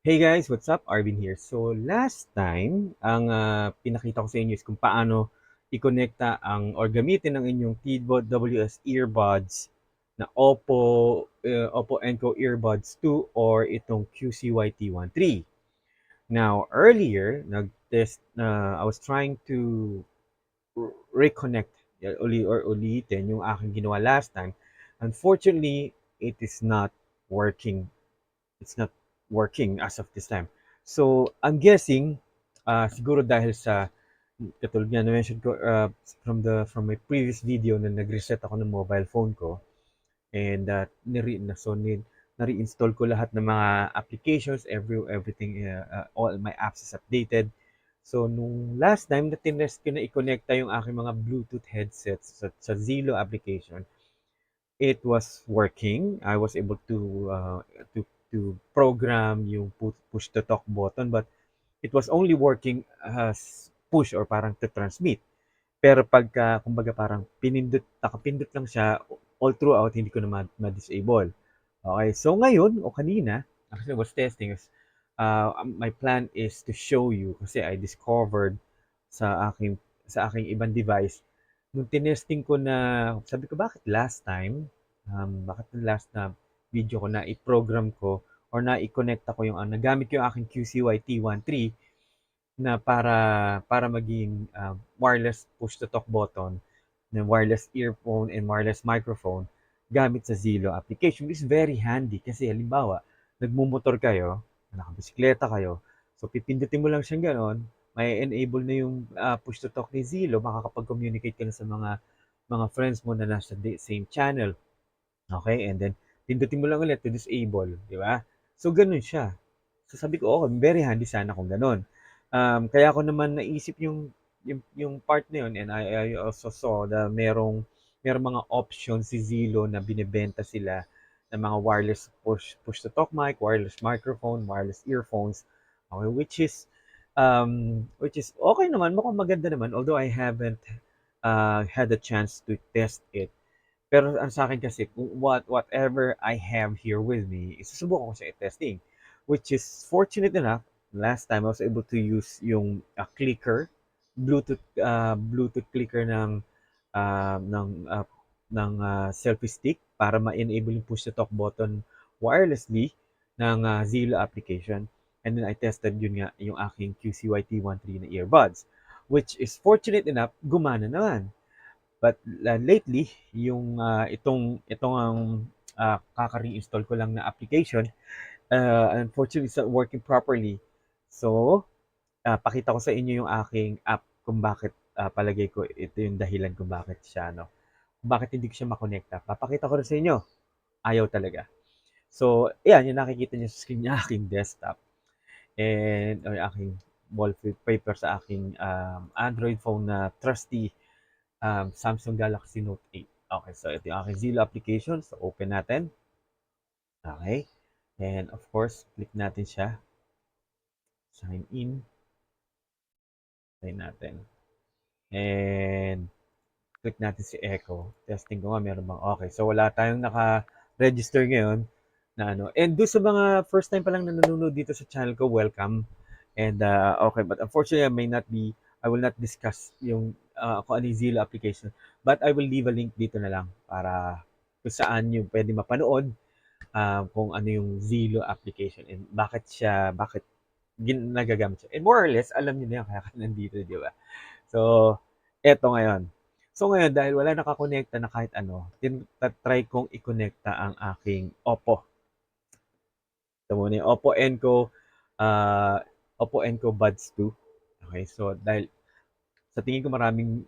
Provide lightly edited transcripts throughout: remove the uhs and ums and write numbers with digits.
Hey guys, what's up? Arvin here. So last time, ang pinakita ko sa inyo is kung paano i-connecta ang or gamitin ang inyong TWS earbuds na Oppo Enco Earbuds 2 or itong QCYT13. Now, earlier, nag-test na I was trying to reconnect ulitin yung aking ginawa last time. Unfortunately, it is not working it's not working as of this time. So, I'm guessing, siguro dahil sa, katulad nga na-mention ko from my previous video na nag-reset ako ng mobile phone ko and na-reinstall ko lahat ng mga applications, everything, all my apps is updated. So, nung last time na tinest ko na i-connecta yung aking mga Bluetooth headsets sa Zilo application, it was working. I was able to program yung push to talk button, but it was only working as push or parang to transmit. Pero pagka kumbaga parang nakapindot lang siya all throughout, hindi ko na ma-disable. Okay, so ngayon o kanina, actually I was testing my plan is to show you kasi I discovered sa aking sa aking ibang device nung tinesting ko na sabi ko bakit bakit last na video ko na i-program ko or na i-connect ako nagamit ko yung aking QCY-T13 na para maging wireless push to talk button na wireless earphone and wireless microphone gamit sa Zilo application, which is very handy kasi halimbawa, nagmumotor kayo, nakabisikleta kayo, so pipindutin mo lang siyang gano'n, may enable na yung push to talk ni Zilo, makakapag-communicate ka na sa mga friends mo na nasa same channel. Okay, and then pindutin mo lang ulit to disable, di ba? So gano'n siya. So sabi ko, okay, very handy sana kung gano'n. Kaya ko naman naisip yung part na yun, and I also saw na merong mga options si Zilo na binebenta sila ng mga wireless push to talk mic, wireless microphone, wireless earphones. Okay, which is okay naman, mukhang maganda naman, although I haven't had a chance to test it. Pero ang sa akin kasi kung whatever I have here with me, isusubukan ko siya i-testing. Which is fortunate enough, last time I was able to use yung clicker, Bluetooth clicker ah, ng ah, selfie stick para ma-enable yung push to talk button wirelessly ng Zilo application. And then I tested yun nga yung aking QCYT13 na earbuds, which is fortunate enough, gumana naman. But lately, yung itong ang kaka-reinstall ko lang na application, unfortunately, it's not working properly. So, pakita ko sa inyo yung aking app kung bakit palagay ko ito yung dahilan kung bakit siya, no? Kung bakit hindi ko siya makonekta. Papakita ko rin sa inyo. Ayaw talaga. So, yan, yung nakikita niyo sa screen yung aking desktop and or aking wallpaper sa aking Android phone na trusty Samsung Galaxy Note 8. Okay, so ito yung aking Zillow application. So, open natin. Okay. And of course, click natin siya. Sign in. Sign natin. And click natin si Echo. Testing ko nga meron bang okay. So, wala tayong naka-register ngayon na ano. And do sa mga first time pa lang na nanonood dito sa channel ko, welcome. And okay, but unfortunately, I will not discuss yung kung ano yung Zillow application. But I will leave a link dito na lang para kung saan yung pwede mapanood kung ano yung Zillow application and bakit nagagamit siya. And more or less, alam niyo na yan kaya ka nandito, di ba? So, eto ngayon. So ngayon, dahil wala nakakonekta na kahit ano, try kong i-connecta ang aking Oppo. Ito muna yung Oppo Enco Buds 2. Okay, so dahil sa tingin ko maraming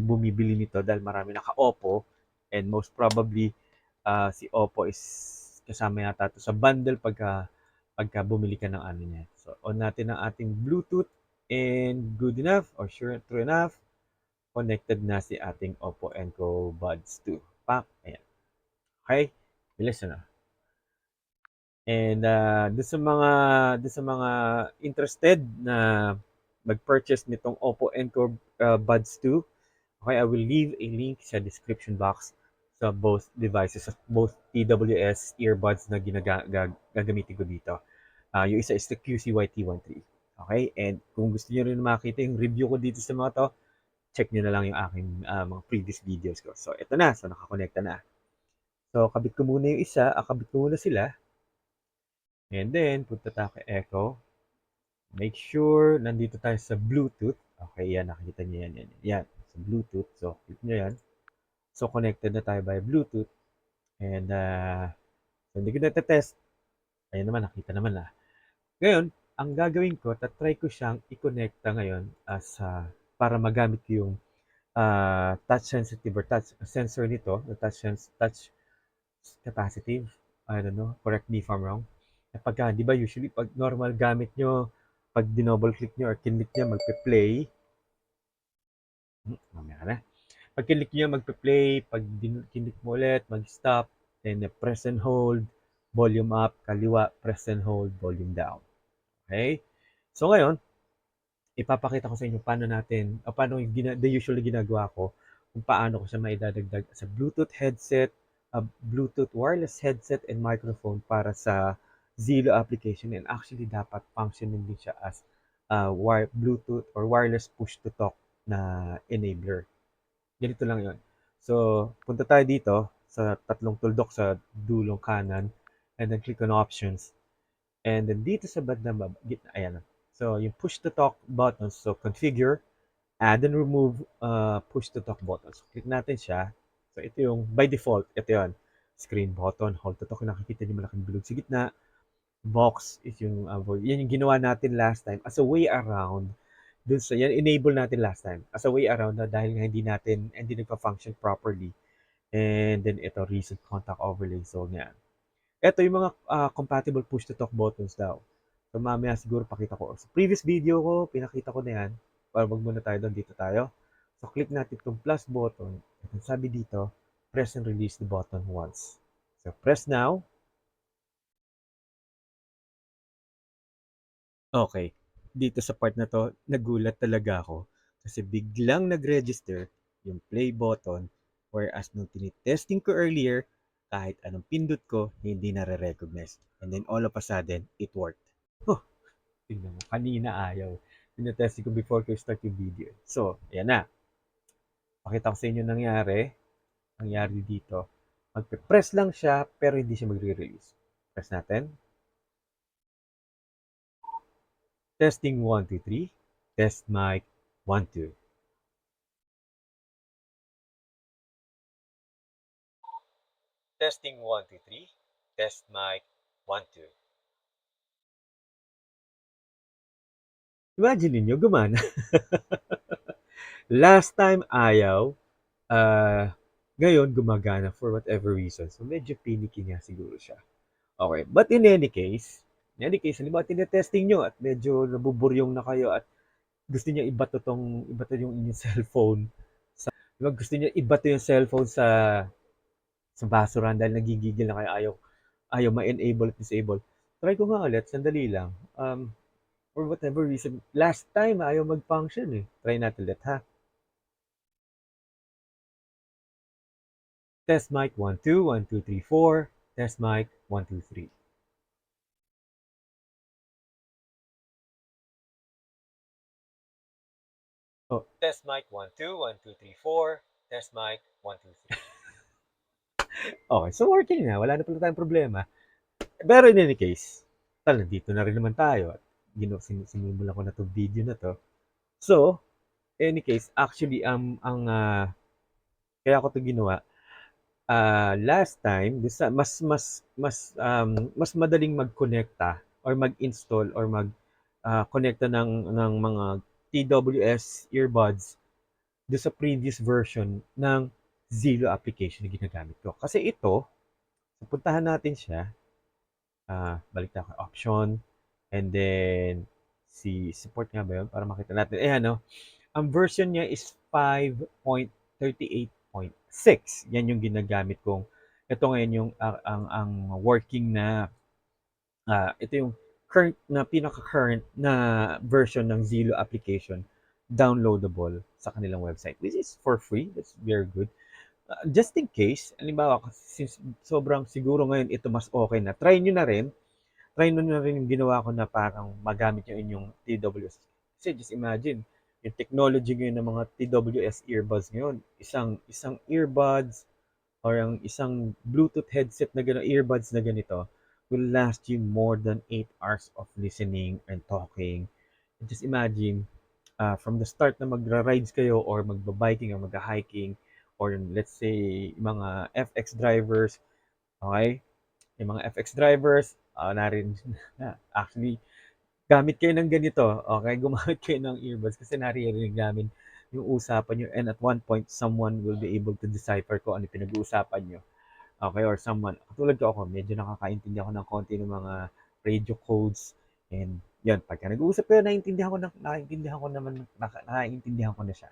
bumibili nito dahil marami naka-Oppo and most probably si Oppo is kasama yata to sa bundle pagka bumili ka ng ano niya. So on natin ang ating Bluetooth and good enough or true enough, connected na si ating Oppo Enco Buds 2. Pak, ayan. Okay, bilis na. And doon sa mga interested na mag-purchase nitong Oppo Enco Buds 2, okay, I will leave a link sa description box sa both devices, both TWS earbuds na gagamitin ko dito. Yung isa is the QCYT13. Okay? And kung gusto niyo rin makita yung review ko dito sa mga to, check niyo na lang yung aking mga previous videos ko. So, ito na. So, nakakonekta na. So, kabit ko muna yung isa. Kabit ko muna sila. And then, punta tayo kay Echo. Make sure nandito tayo sa Bluetooth. Okay, yan. Nakikita niyo yan. Yan. Sa Bluetooth. So, click niyo yan. So, connected na tayo by Bluetooth. And, so, hindi ko na-test. Ayan naman, nakita naman na. Ngayon, ang gagawin ko, tatry ko siyang i-connecta ngayon as para magamit ko yung touch sensitive or touch sensor nito, the touch capacitive. I don't know, correct me if I'm wrong. Pagka, di ba usually, pag normal gamit nyo, pag dinouble click nyo or kinlik nyo, magpe-play. Mamaya ka na. Pag kinlik nyo, magpe-play. Pag kinlik mo ulit, mag-stop. Then press and hold, volume up, kaliwa, press and hold, volume down. Okay? So ngayon, ipapakita ko sa inyo paano natin, o paano yung the usually ginagawa ko, kung paano ko siya maidadagdag sa Bluetooth headset, Bluetooth wireless headset and microphone para sa Zilo application. And actually, dapat functioning din siya as Bluetooth or wireless push to talk na enabler. Ganito lang yon. So, punta tayo dito sa tatlong tuldok sa dulong kanan and then click on options. And then dito sa bandang gitna, ayan. So, yung push to talk buttons. So, configure, add and remove push to talk buttons. Click natin siya. So, ito yung by default. Ito yun. Screen button, hold to talk. Nakikita niyo malaking bilog sa gitna. Box is yung yan yung ginawa natin last time as a way around dun sa yan enable natin last time as a way around na dahil nga hindi nagpa-function properly. And then ito recent contact overlay. So, yan. Ito yung mga compatible push-to-talk buttons daw. So, mamaya siguro pakita ko. Sa previous video ko, pinakita ko na yan. Para wag muna tayo doon, dito tayo. So, click natin itong plus button. At sabi dito, press and release the button once. So, press now. Okay. Dito sa part na to, nagulat talaga ako. Kasi biglang nag-register yung play button. Whereas nung tinitesting ko earlier, kahit anong pindot ko, hindi nare-recognize. And then all of a sudden, it worked. Huh, tingnan mo, kanina ayaw. Tinetesting ko before ko start yung video. So, ayan na. Pakita ko sa inyo nangyari. Nangyari dito. Magpe-press lang siya, pero hindi siya magre-release. Press natin. Testing 1, 2, 3. Test mic 1, 2. Testing 1, 2, 3. Test mic 1, 2. Imagine ninyo, gumana. Last time ayaw, ngayon gumagana for whatever reason. So medyo pinicky niya siguro siya. Okay, but in any case, halimbawa tinetesting nyo at medyo nabuburyong na kayo at gusto niya ibato yung inyong cellphone. Diba, gusto niya ibato yung cellphone sa basuran dahil nagigigil na kayo, ayaw ma-enable at disable. Try ko nga ulit, sandali lang. For whatever reason, last time ayaw mag-function eh. Try natin ulit ha. Test mic 1, 2, 1, 2, 3, 4. Test mic 1, 2, 3. Oh, test mic 1, 2, 1, 2, 3, 4. Test mic 1, 2, 3. Okay, so working na. Wala na pala tayong problema. Pero in any case, dito na rin naman tayo. At sinimulan ko na itong video na to. So, in any case, actually, kaya ko ito ginawa, last time, mas madaling mag-connecta or mag-install or mag-connecta ng mga TWS earbuds do sa previous version ng Zilo application na ginagamit ko. Kasi ito, puntahan natin siya, balik tayo kay option, and then support nga ba yun para makita natin. No? Ang version niya is 5.38.6. Yan yung ginagamit kong, ito ngayon yung ang working na, ito yung current na pinaka-current na version ng Zilo application downloadable sa kanilang website, which is for free. That's very good. Just in case, halimbawa, since sobrang siguro ngayon ito mas okay na, try nyo na rin try nyo na rin yung ginawa ko na parang magamit yung inyong TWS. Kasi just imagine, yung technology ngayon ng mga TWS earbuds ngayon, isang earbuds or ang isang Bluetooth headset na gano'n, earbuds na ganito, will last you more than 8 hours of listening and talking. And just imagine, from the start na magra-rides kayo or magba-biking or magha-hiking, or let's say, mga FX drivers, okay? Yung mga FX drivers, narin actually, gamit kayo ng ganito, okay? Gumamit kayo ng earbuds kasi naririnig namin yung usapan nyo, and at one point, someone will be able to decipher kung ano pinag-uusapan nyo. Okay, or someone, katulad ko ako, medyo nakakaintindi ako ng konti ng mga radio codes, and yan, pagka nag-uusap kayo, naiintindihan ko naman, naiintindihan ko na siya.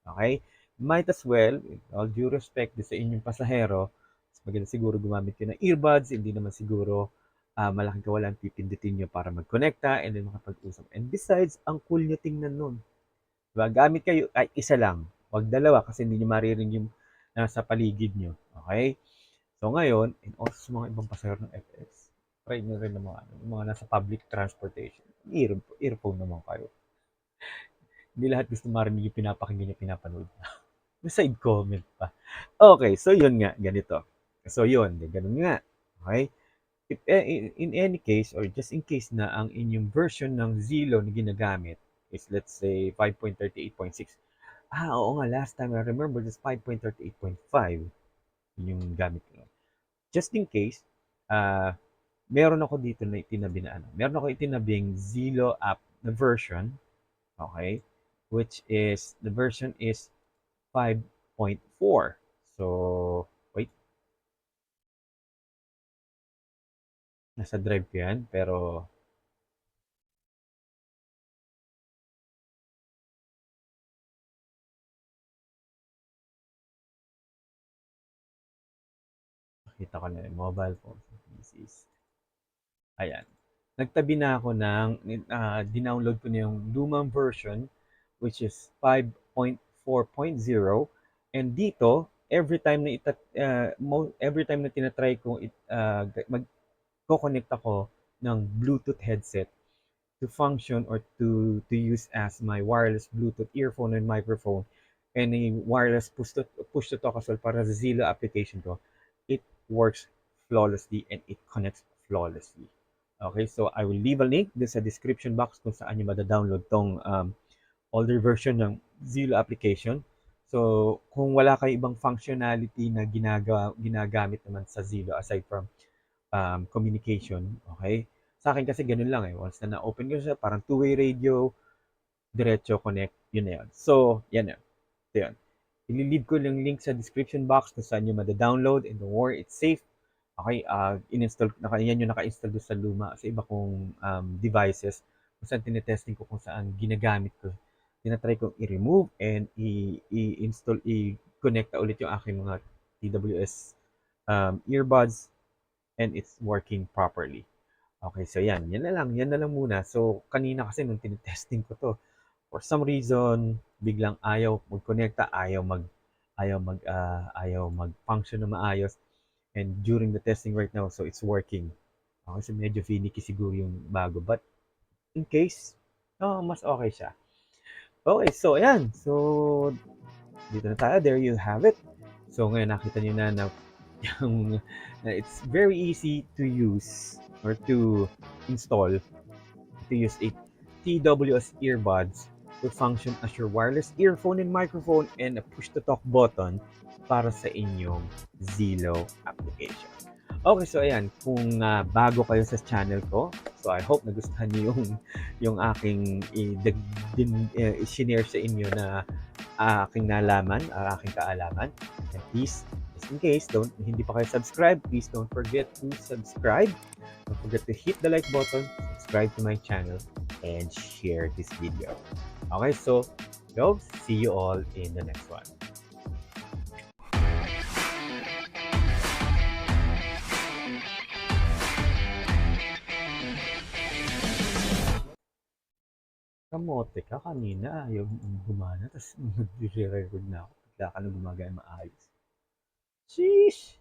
Okay? Might as well, with all due respect sa inyong pasahero, mas maganda siguro gumamit kayo ng earbuds, hindi naman siguro malaking kawalan pipindutin nyo para mag-connecta and then makapag-usap. And besides, ang cool nyo tingnan nun. Diba? Gamit kayo, ay isa lang. Huwag dalawa kasi hindi nyo maririnig yung nasa paligid nyo. Okay? So ngayon, and also sa mga ibang pasahero ng FX, try nyo rin ng mga nasa public transportation. Earphone naman kayo. Hindi lahat gusto marinig yung pinapakinggan yung pinapanood. May side comment pa. Okay, so yun nga, ganito. So yun, ganun nga. Okay? If, in any case, or just in case na ang inyong version ng Zilo na ginagamit is let's say 5.38.6. Oo nga, last time I remember this 5.38.5 yung gamit ko. Just in case, meron ako dito na itinabi na ano. Meron ako itinabing Zilo app na version, okay? Which is, the version is 5.4. So, wait, nasa drive ko yan, pero nakita ko na yung mobile phones and PCs. Ayan. Nagtabi na ako ng, dinownload ko na yung lumang version, which is 5.4.0. And dito, every time na tinatry ko mag-connect ako ng Bluetooth headset to function or to use as my wireless Bluetooth earphone and microphone, and a wireless push to talk as well para sa Zilla application ko, it works flawlessly and it connects flawlessly. Okay, so I will leave a link din sa description box kung saan nyo mada-download tong older version ng Zilla application. So, kung wala kayo ibang functionality na ginagamit naman sa Zilla aside from communication, okay? Sa akin kasi ganun lang eh. Once na na-open ko siya, parang two-way radio, diretso connect, yun na yun. So, yan na. Ito yun. Ililib ko yung link sa description box kung saan nyo mada-download, and don't worry, it's safe. Okay, yan yung naka-install doon sa luma, sa iba kong devices, kung saan tinetesting ko kung saan ginagamit ko. Tinatry kong i-remove and i-install, i-connect ulit yung aking mga TWS earbuds, and it's working properly. Okay, so yan na lang muna. So, kanina kasi nung tinetesting ko to, for some reason, biglang ayaw mag-connecta, ayaw mag-function na maayos. And during the testing right now, so it's working. Okay, so medyo finicky siguro yung bago. But in case, mas okay siya. Okay, so ayan. So, dito na tayo. There you have it. So, ngayon nakita niyo na yung, it's very easy to use or to install, to use a TWS earbuds to function as your wireless earphone and microphone, and a push-to-talk button para sa inyong Zilo application. Okay, so ayan, kung bago kayo sa channel ko, so I hope nagustuhan niyo yung aking i-share sa inyo na aking nalaman, aking kaalaman. And please, just in case hindi pa kayo subscribe, please don't forget to subscribe. Don't forget to hit the like button, subscribe to my channel, and share this video. Okay, so see you all in the next one. Kamote ka kanina, ayaw gumana, tapos nagre-record na ako. Bigla ka na gumagaya maayos. Sheesh!